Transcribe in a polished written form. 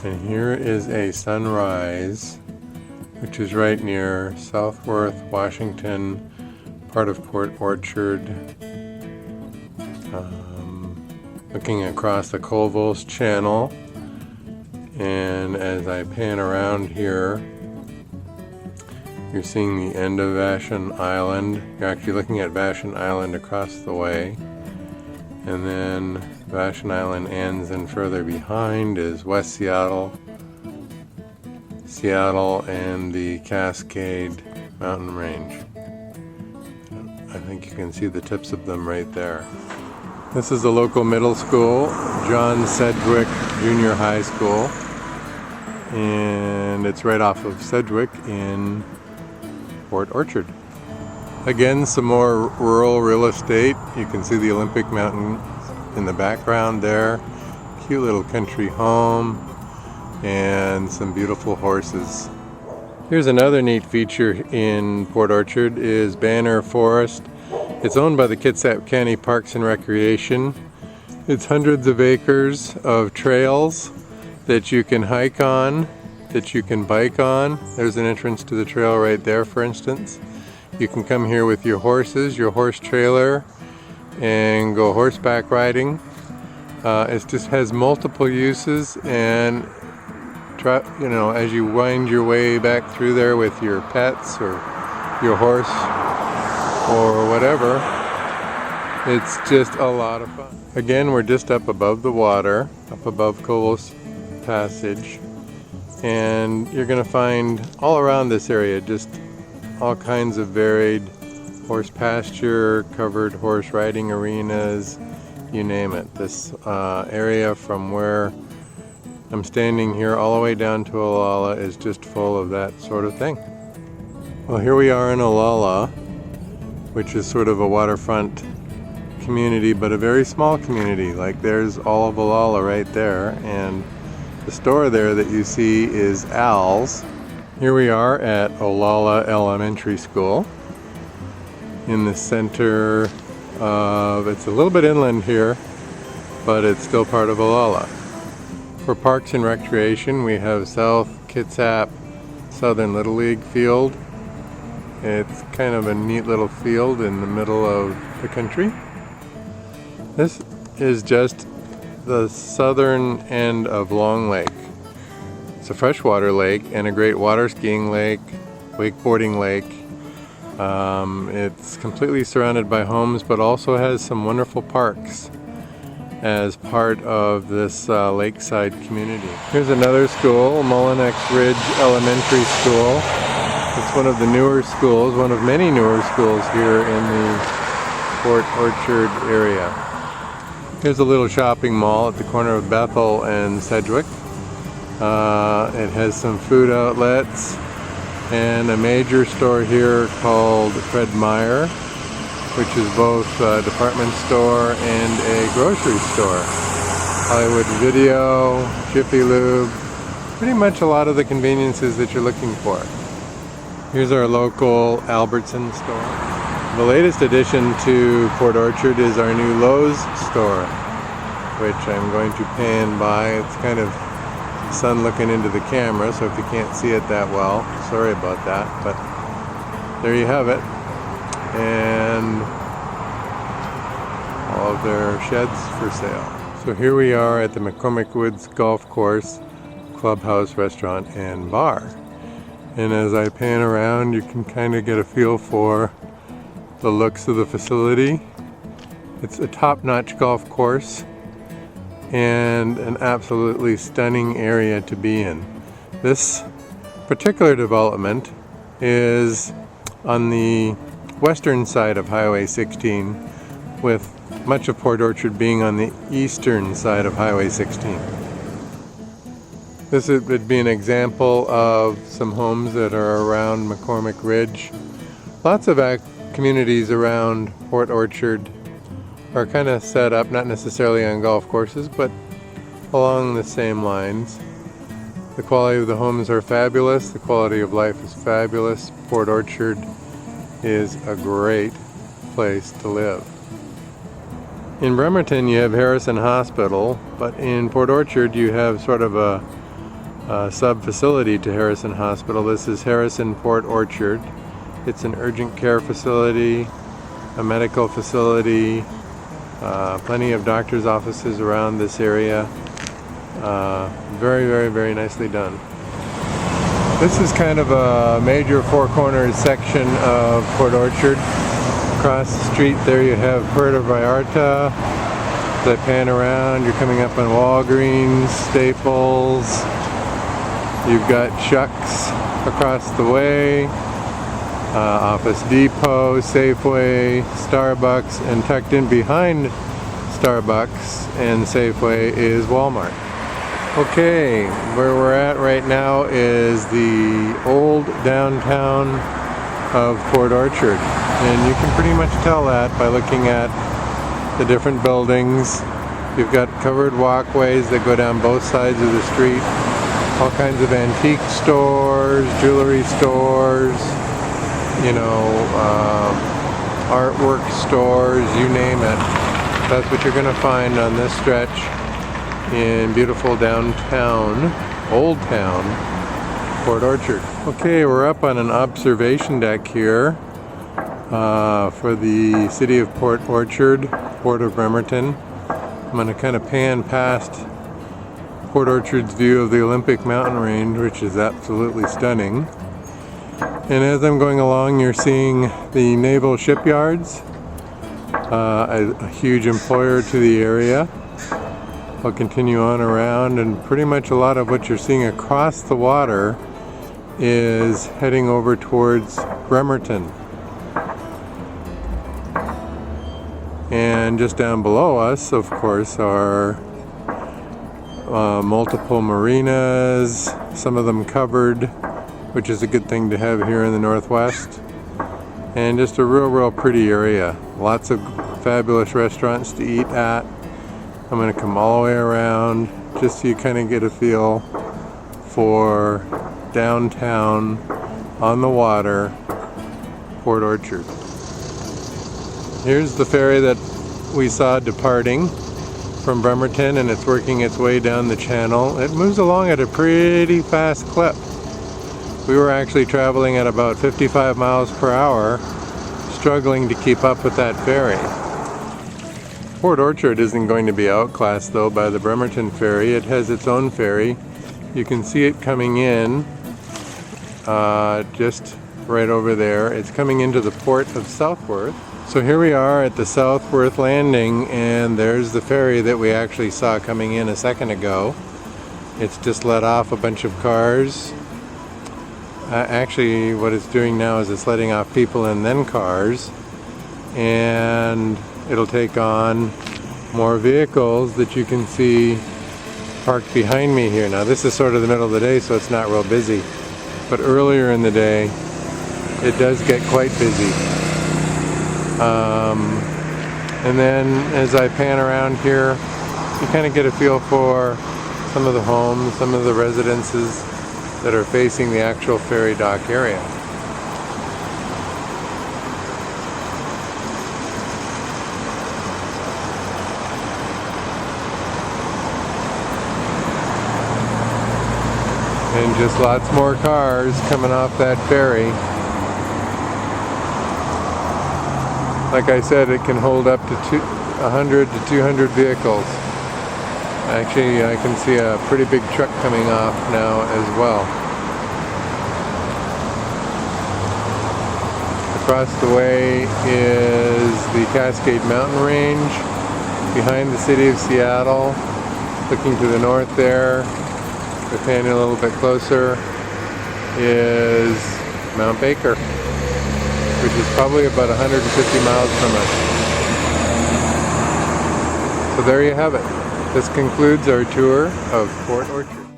And here is a sunrise, which is right near Southworth, Washington, part of Port Orchard. Looking across the Colville's Channel. And as I pan around here, you're seeing the end of Vashon Island. You're actually looking at Vashon Island across the way. And then Vashon Island ends, and further behind is West Seattle, and the Cascade Mountain Range. I think you can see the tips of them right there. This is the local middle school, John Sedgwick Junior High School. And it's right off of Sedgwick in Port Orchard. Again, some more rural real estate. You can see the Olympic Mountain in the background there. Cute little country home and some beautiful horses. Here's another neat feature in Port Orchard is Banner Forest. It's owned by the Kitsap County Parks and Recreation. It's hundreds of acres of trails that you can hike on, that you can bike on. There's an entrance to the trail right there, for instance. You can come here with your horses, your horse trailer, and go horseback riding. It just has multiple uses, and as you wind your way back through there with your pets or your horse or whatever, it's just a lot of fun. Again, we're just up above the water, up above Colville's Passage, and you're going to find all around this area just all kinds of varied horse pasture, covered horse riding arenas, you name it. This area from where I'm standing here all the way down to Olalla is just full of that sort of thing. Well, here we are in Olalla, which is sort of a waterfront community, but a very small community. Like, there's all of Olalla right there, and the store there that you see is Al's. Here we are at Olalla Elementary School in the center of, it's a little bit inland here, but it's still part of Olalla. For Parks and Recreation, we have South Kitsap Southern Little League Field. It's kind of a neat little field in the middle of the country. This is just the southern end of Long Lake. It's a freshwater lake and a great water skiing lake, wakeboarding lake. It's completely surrounded by homes, but also has some wonderful parks as part of this lakeside community. Here's another school, Mullinex Ridge Elementary School. It's one of the newer schools, one of many newer schools here in the Port Orchard area. Here's a little shopping mall at the corner of Bethel and Sedgwick. It has some food outlets and a major store here called Fred Meyer, which is both a department store and a grocery store. Hollywood Video, Jiffy Lube, pretty much a lot of the conveniences that you're looking for. Here's our local Albertson store. The latest addition to Port Orchard is our new Lowe's store, which I'm going to pan by. It's kind of sun looking into the camera, so if you can't see it that well, sorry about that, but there you have it. And all of their sheds for sale. So here we are at the McCormick Woods Golf Course, Clubhouse, Restaurant, and Bar. And as I pan around, you can kind of get a feel for the looks of the facility. It's a top-notch golf course and an absolutely stunning area to be in. This particular development is on the western side of Highway 16, with much of Port Orchard being on the eastern side of Highway 16. This would be an example of some homes that are around McCormick Ridge. Lots of communities around Port Orchard are kind of set up, not necessarily on golf courses, but along the same lines. The quality of the homes are fabulous. The quality of life is fabulous. Port Orchard is a great place to live. In Bremerton you have Harrison Hospital, but in Port Orchard you have sort of a sub-facility to Harrison Hospital. This is Harrison Port Orchard. It's an urgent care facility, a medical facility, plenty of doctors' offices around this area. Very, very, very nicely done. This is kind of a major Four Corners section of Port Orchard. Across the street there you have Puerto Vallarta. As I pan around, you're coming up on Walgreens, Staples. You've got Chuck's across the way, Office Depot, Safeway, Starbucks, and tucked in behind Starbucks and Safeway is Walmart. Okay, where we're at right now is the old downtown of Port Orchard, and you can pretty much tell that by looking at the different buildings. You've got covered walkways that go down both sides of the street, all kinds of antique stores, jewelry stores, you know, artwork stores, you name it. That's what you're going to find on this stretch in beautiful downtown, Old Town, Port Orchard. Okay, we're up on an observation deck here for the city of Port Orchard, Port of Bremerton. I'm going to kind of pan past Port Orchard's view of the Olympic mountain range, which is absolutely stunning. And as I'm going along, you're seeing the naval shipyards, a huge employer to the area. I'll continue on around, and pretty much a lot of what you're seeing across the water is heading over towards Bremerton. And just down below us, of course, are multiple marinas, some of them covered, which is a good thing to have here in the Northwest. And just a real pretty area. Lots of fabulous restaurants to eat at. I'm going to come all the way around just so you kind of get a feel for downtown on the water, Port Orchard. Here's the ferry that we saw departing from Bremerton, and it's working its way down the channel. It moves along at a pretty fast clip. We were actually traveling at about 55 miles per hour, struggling to keep up with that ferry. Port Orchard isn't going to be outclassed though by the Bremerton ferry. It has its own ferry. You can see it coming in just right over there. It's coming into the port of Southworth. So here we are at the Southworth landing, and there's the ferry that we actually saw coming in a second ago. It's just let off a bunch of cars. Actually, what it's doing now is it's letting off people and then cars, and it'll take on more vehicles that you can see parked behind me here. Now this is sort of the middle of the day, so it's not real busy, but earlier in the day it does get quite busy. And then as I pan around here, you kind of get a feel for some of the homes, some of the residences that are facing the actual ferry dock area. And just lots more cars coming off that ferry. Like I said, it can hold up to 100 to 200 vehicles. Actually, I can see a pretty big truck coming off now as well. Across the way is the Cascade Mountain Range. Behind the city of Seattle, looking to the north there, if we're panning a little bit closer, is Mount Baker, which is probably about 150 miles from us. So there you have it. This concludes our tour of Port Orchard.